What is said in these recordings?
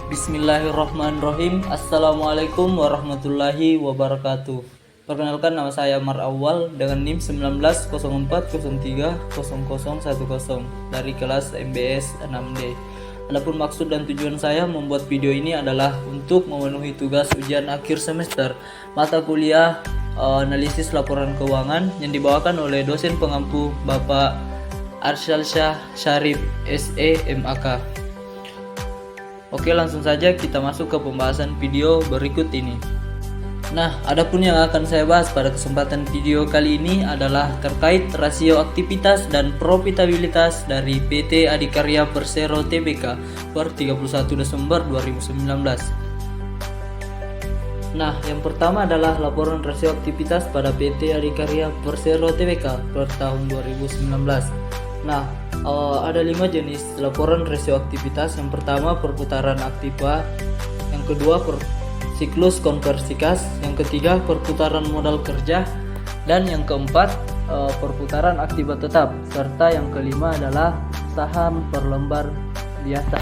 Bismillahirrahmanirrahim. Assalamualaikum warahmatullahi wabarakatuh. Perkenalkan, nama saya Mar Awal dengan NIM 1904030010 dari kelas MBS 6D. Adapun maksud dan tujuan saya membuat video ini adalah untuk memenuhi tugas ujian akhir semester mata kuliah analisis laporan keuangan yang dibawakan oleh dosen pengampu Bapak Arsyalsyah Syarif SE MAK. Oke, langsung saja kita masuk ke pembahasan video berikut ini. Nah, adapun yang akan saya bahas pada kesempatan video kali ini adalah terkait rasio aktivitas dan profitabilitas dari PT Adikarya Persero Tbk per 31 Desember 2019. Nah, yang pertama adalah laporan rasio aktivitas pada PT Adikarya Persero Tbk per tahun 2019. Nah, ada 5 jenis laporan rasio aktivitas. Yang pertama perputaran aktiva, yang kedua siklus konversi kas, yang ketiga perputaran modal kerja, dan yang keempat perputaran aktiva tetap, serta yang kelima adalah saham per lembar biasa.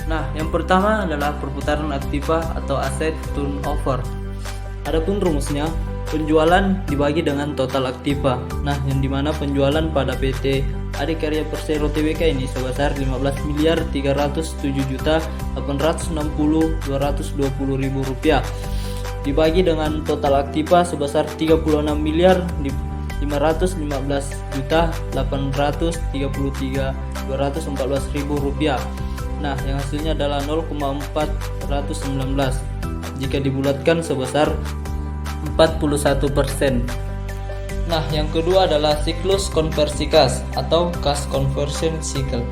Nah, yang pertama adalah perputaran aktiva atau aset turnover. Adapun rumusnya, penjualan dibagi dengan total aktiva. Nah, yang dimana penjualan pada PT Adikarya Persero Tbk ini sebesar 15.307.860.220 rupiah dibagi dengan total aktiva sebesar 36.551.833.214 rupiah. Nah, yang hasilnya adalah 0,419 jika dibulatkan sebesar 41%. Nah, yang kedua adalah siklus konversi kas atau cash conversion cycle.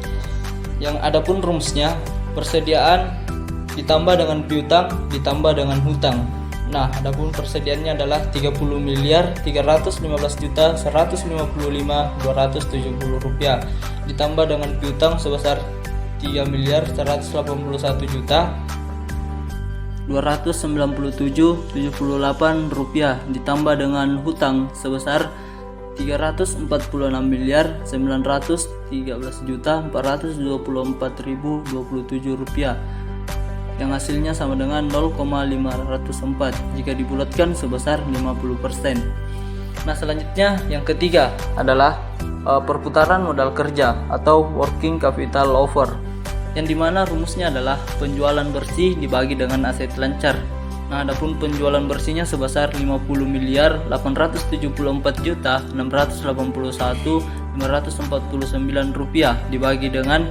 Yang adapun rumusnya, persediaan ditambah dengan piutang ditambah dengan hutang. Nah, adapun persediaannya adalah 30.315.155.270 rupiah ditambah dengan piutang sebesar 3.180.297.78 rupiah ditambah dengan hutang sebesar 319.913.424.027 rupiah yang hasilnya sama dengan 0,504 jika dibulatkan sebesar 50%. Nah, selanjutnya yang ketiga adalah perputaran modal kerja atau working capital over, yang dimana rumusnya adalah penjualan bersih dibagi dengan aset lancar. Nah, adapun penjualan bersihnya sebesar 50.474.681.549 rupiah dibagi dengan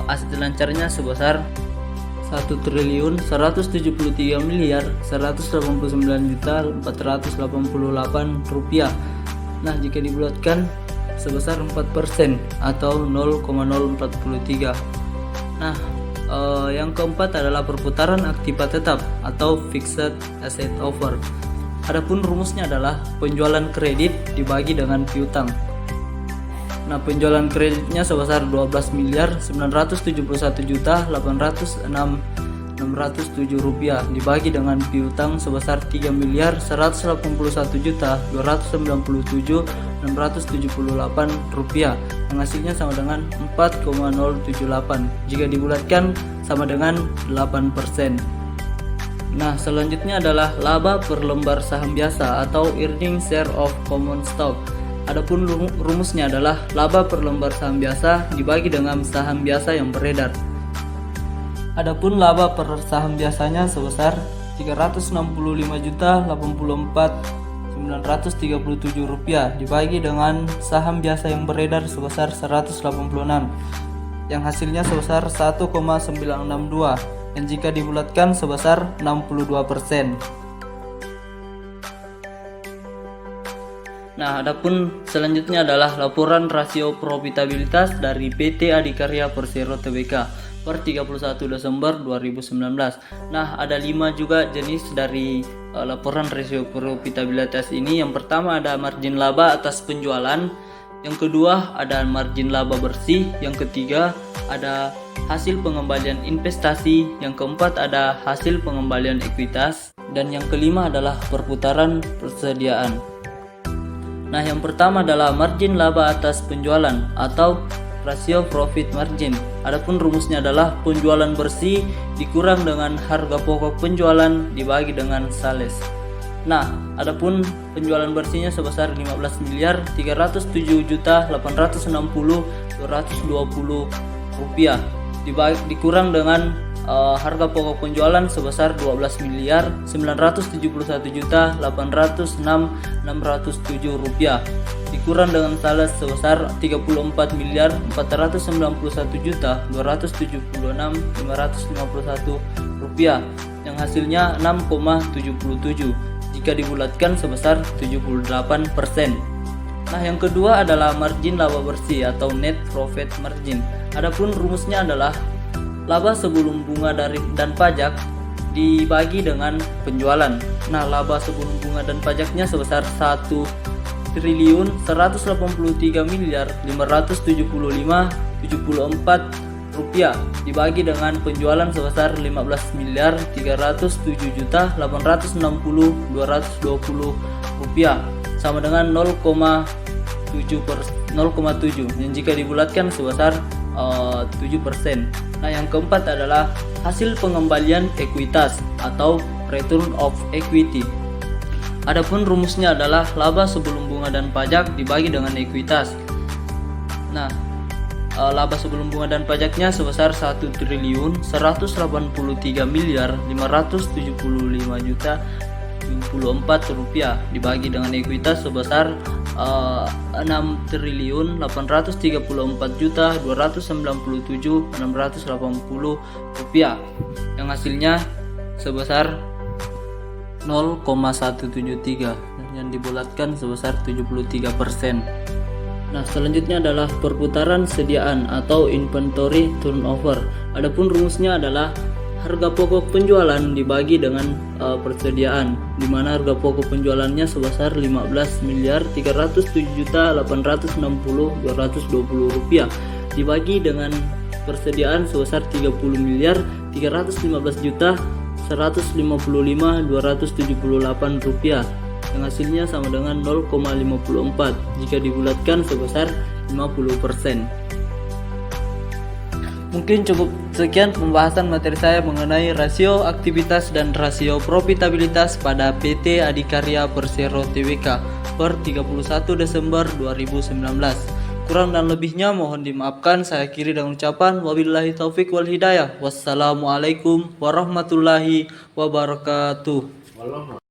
aset lancarnya sebesar 1.173.189.488 rupiah. Nah, jika dibulatkan sebesar 4% atau 0,043. Nah, yang keempat adalah perputaran aktiva tetap atau fixed asset over. Adapun rumusnya adalah penjualan kredit dibagi dengan piutang. Nah, penjualan kreditnya sebesar 12.971.806.607 rupiah dibagi dengan piutang sebesar 3.181.297.678 rupiah yang hasilnya sama dengan 4,078 jika dibulatkan sama dengan 8%. Nah, selanjutnya adalah laba per lembar saham biasa atau earning share of common stock. Adapun rumusnya adalah laba per lembar saham biasa dibagi dengan saham biasa yang beredar. Adapun laba per saham biasanya sebesar 365.084.937 rupiah dibagi dengan saham biasa yang beredar sebesar 186 yang hasilnya sebesar 1,962 yang jika dibulatkan sebesar 62%. Nah, adapun selanjutnya adalah laporan rasio profitabilitas dari PT Adikarya Persero Tbk per 31 Desember 2019. Nah, ada 5 juga jenis dari laporan rasio profitabilitas ini. Yang pertama ada margin laba atas penjualan, yang kedua ada margin laba bersih, yang ketiga ada hasil pengembalian investasi, yang keempat ada hasil pengembalian ekuitas, dan yang kelima adalah perputaran persediaan. Nah, yang pertama adalah margin laba atas penjualan atau rasio profit margin. Adapun rumusnya adalah penjualan bersih dikurang dengan harga pokok penjualan dibagi dengan sales. Nah, adapun penjualan bersihnya sebesar 15.307.860.220 rupiah dikurang dengan harga pokok penjualan sebesar 12.971.806.607 rupiah dikurang dengan sales sebesar 34.491.276.551 rupiah yang hasilnya 6,77 jika dibulatkan sebesar 78%. Nah, yang kedua adalah margin laba bersih atau net profit margin. Adapun rumusnya adalah laba sebelum bunga dan pajak dibagi dengan penjualan. Nah, laba sebelum bunga dan pajaknya sebesar 1.183.575.74 rupiah dibagi dengan penjualan sebesar 15.307.860.220 rupiah sama dengan 0,7 yang jika dibulatkan sebesar 7%. Nah, yang keempat adalah hasil pengembalian ekuitas atau return of equity. Adapun rumusnya adalah laba sebelum bunga dan pajak dibagi dengan ekuitas. Nah, laba sebelum bunga dan pajaknya sebesar 1.183.575.074 rupiah dibagi dengan ekuitas sebesar 6.834.297.680 rupiah yang hasilnya sebesar 0,173 yang dibulatkan sebesar 73%. Nah, selanjutnya adalah perputaran sediaan atau inventory turnover. Adapun rumusnya adalah harga pokok penjualan dibagi dengan persediaan, di mana harga pokok penjualannya sebesar 15.307.860.220 rupiah dibagi dengan persediaan sebesar 30.315.155.278 rupiah yang hasilnya sama dengan 0,54 jika dibulatkan sebesar 50%. Mungkin cukup sekian pembahasan materi saya mengenai rasio aktivitas dan rasio profitabilitas pada PT Adikarya Persero Tbk per 31 Desember 2019. Kurang dan lebihnya mohon dimaafkan. Saya akhiri dengan ucapan wabillahi taufik wal hidayah. Wassalamualaikum warahmatullahi wabarakatuh.